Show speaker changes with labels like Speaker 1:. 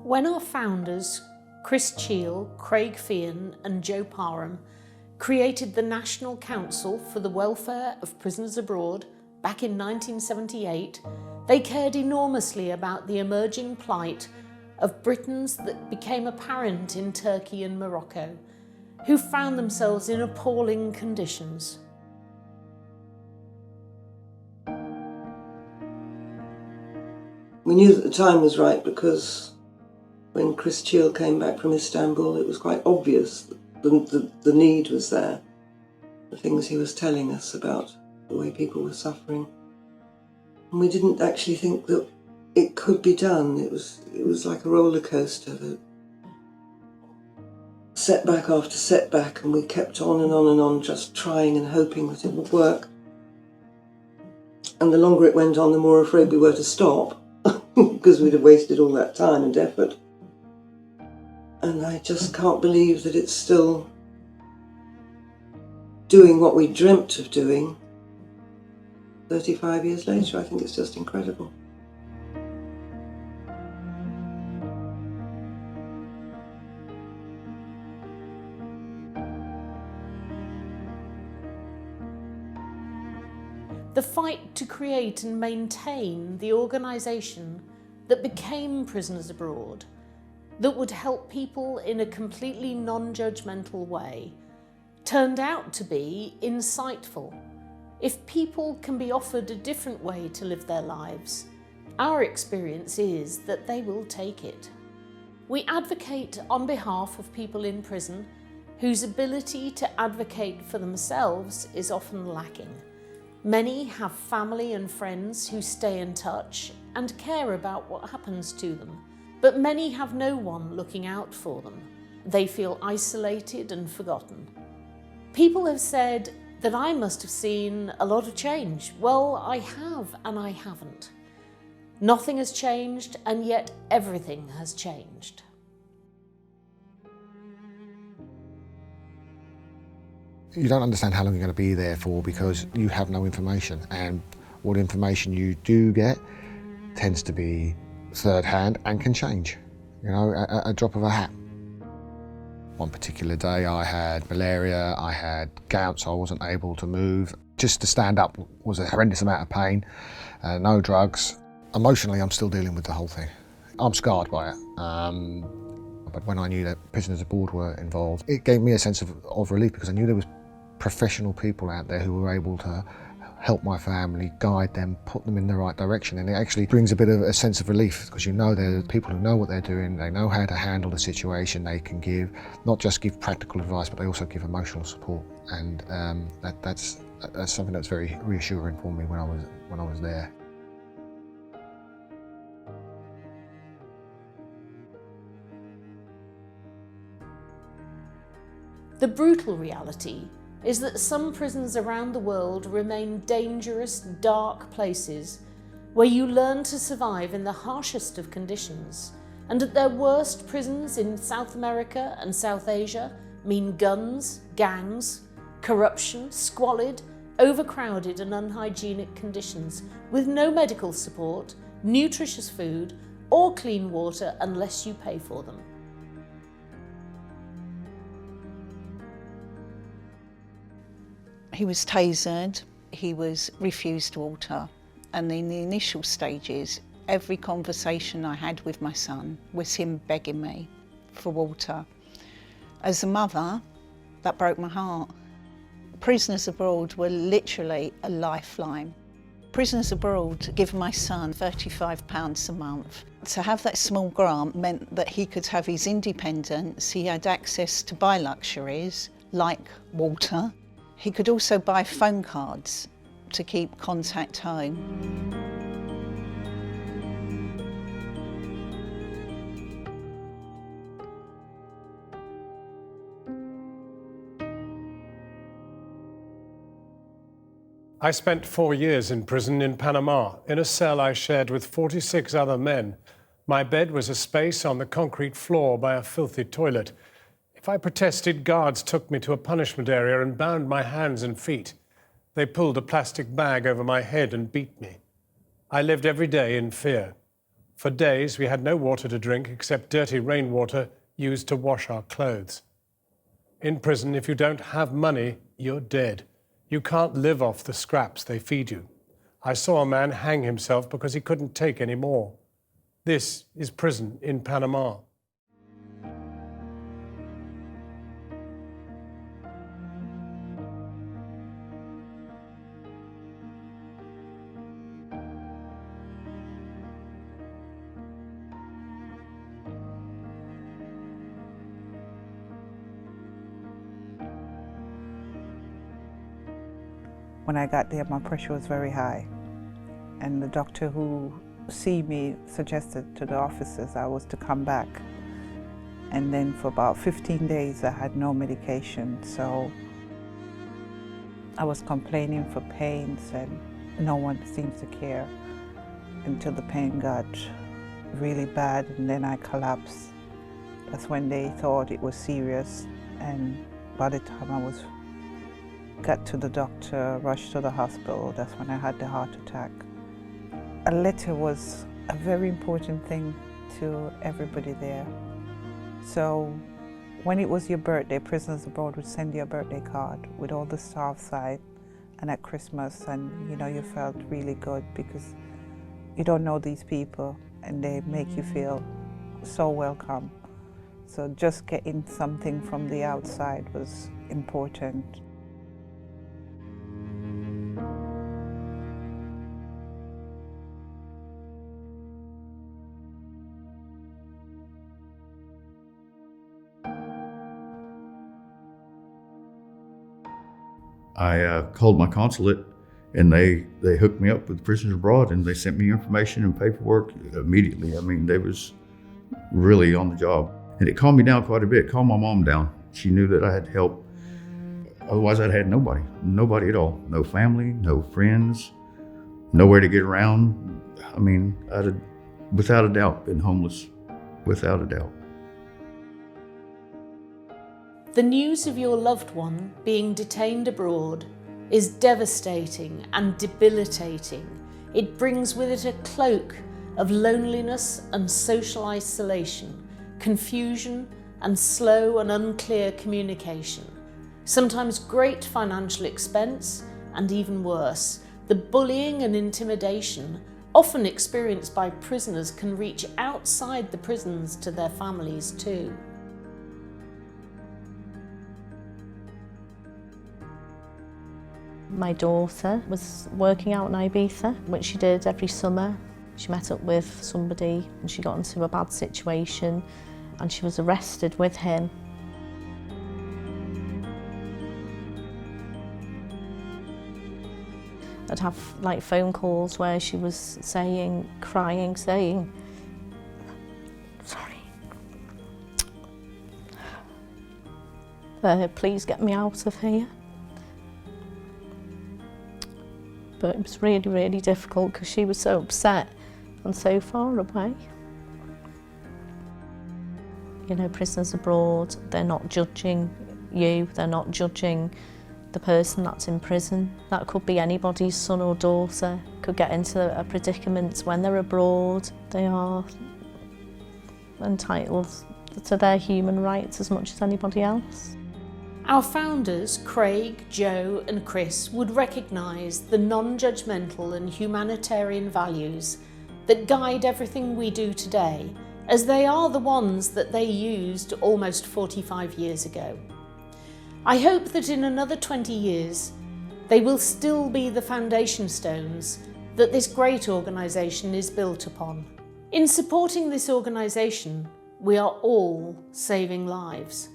Speaker 1: When our founders, Chris Cheel, Craig Feehan and Joe Parham, created the National Council for the Welfare of Prisoners Abroad back in 1978, they cared enormously about the emerging plight of Britons that became apparent in Turkey and Morocco, who found themselves in appalling conditions.
Speaker 2: We knew that the time was right because when Chris Cheel came back from Istanbul, it was quite obvious that the need was there. The things he was telling us about the way people were suffering. And we didn't actually think that it could be done. It was like a roller coaster, setback after setback, and we kept on and on and on, just trying and hoping that it would work. And the longer it went on, the more afraid we were to stop, because we'd have wasted all that time and effort. And I just can't believe that it's still doing what we dreamt of doing 35 years later. I think it's just incredible.
Speaker 1: The fight to create and maintain the organisation that became Prisoners Abroad, that would help people in a completely non-judgmental way, turned out to be insightful. If people can be offered a different way to live their lives, our experience is that they will take it. We advocate on behalf of people in prison whose ability to advocate for themselves is often lacking. Many have family and friends who stay in touch and care about what happens to them, but many have no one looking out for them. They feel isolated and forgotten. People have said that I must have seen a lot of change. Well, I have and I haven't. Nothing has changed, and yet everything has changed.
Speaker 3: You don't understand how long you're going to be there for because you have no information, and what information you do get tends to be third hand and can change, you know, a drop of a hat. One particular day I had malaria, I had gout, so I wasn't able to move. Just to stand up was a horrendous amount of pain, no drugs. Emotionally, I'm still dealing with the whole thing. I'm scarred by it. But when I knew that Prisoners Abroad were involved, it gave me a sense of relief because I knew there was professional people out there who were able to help my family, guide them, put them in the right direction. And it actually brings a bit of a sense of relief because you know there are people who know what they're doing, they know how to handle the situation, they can give, not just give practical advice, but they also give emotional support. And that's something that's very reassuring for me when I was there.
Speaker 1: The brutal reality is that some prisons around the world remain dangerous, dark places where you learn to survive in the harshest of conditions. And at their worst, prisons in South America and South Asia mean guns, gangs, corruption, squalid, overcrowded and unhygienic conditions with no medical support, nutritious food or clean water unless you pay for them.
Speaker 4: He was tasered, he was refused water, and in the initial stages, every conversation I had with my son was him begging me for water. As a mother, that broke my heart. Prisoners Abroad were literally a lifeline. Prisoners Abroad give my son £35 a month. To have that small grant meant that he could have his independence, he had access to buy luxuries like water. He could also buy phone cards to keep contact home.
Speaker 5: I spent 4 years in prison in Panama, in a cell I shared with 46 other men. My bed was a space on the concrete floor by a filthy toilet. If I protested, guards took me to a punishment area and bound my hands and feet. They pulled a plastic bag over my head and beat me. I lived every day in fear. For days, we had no water to drink except dirty rainwater used to wash our clothes. In prison, if you don't have money, you're dead. You can't live off the scraps they feed you. I saw a man hang himself because he couldn't take any more. This is prison in Panama.
Speaker 6: When I got there, my pressure was very high. And the doctor who see me suggested to the officers I was to come back. And then for about 15 days, I had no medication. So I was complaining for pains and no one seemed to care until the pain got really bad and then I collapsed. That's when they thought it was serious. And by the time I got to the doctor, rushed to the hospital, that's when I had the heart attack. A letter was a very important thing to everybody there. So when it was your birthday, Prisoners Abroad would send you a birthday card with all the staff side, and at Christmas, and you felt really good because you don't know these people and they make you feel so welcome. So just getting something from the outside was important.
Speaker 7: I called my consulate and they hooked me up with Prisoners Abroad and they sent me information and paperwork immediately. I mean, they was really on the job. And it calmed me down quite a bit, calmed my mom down. She knew that I had help. Otherwise I'd had nobody at all. No family, no friends, nowhere to get around. I mean, I'd have, without a doubt, been homeless, without a doubt.
Speaker 1: The news of your loved one being detained abroad is devastating and debilitating. It brings with it a cloak of loneliness and social isolation, confusion and slow and unclear communication, sometimes great financial expense, and even worse, the bullying and intimidation often experienced by prisoners can reach outside the prisons to their families too.
Speaker 8: My daughter was working out in Ibiza, which she did every summer. She met up with somebody and she got into a bad situation and she was arrested with him. I'd have like phone calls where she was saying, crying, saying, sorry, please get me out of here. But it was really, really difficult because she was so upset and so far away. Prisoners abroad, they're not judging you, they're not judging the person that's in prison. That could be anybody's son or daughter, could get into a predicament when they're abroad. They are entitled to their human rights as much as anybody else.
Speaker 1: Our founders, Craig, Joe and Chris, would recognise the non-judgmental and humanitarian values that guide everything we do today, as they are the ones that they used almost 45 years ago. I hope that in another 20 years, they will still be the foundation stones that this great organisation is built upon. In supporting this organisation, we are all saving lives.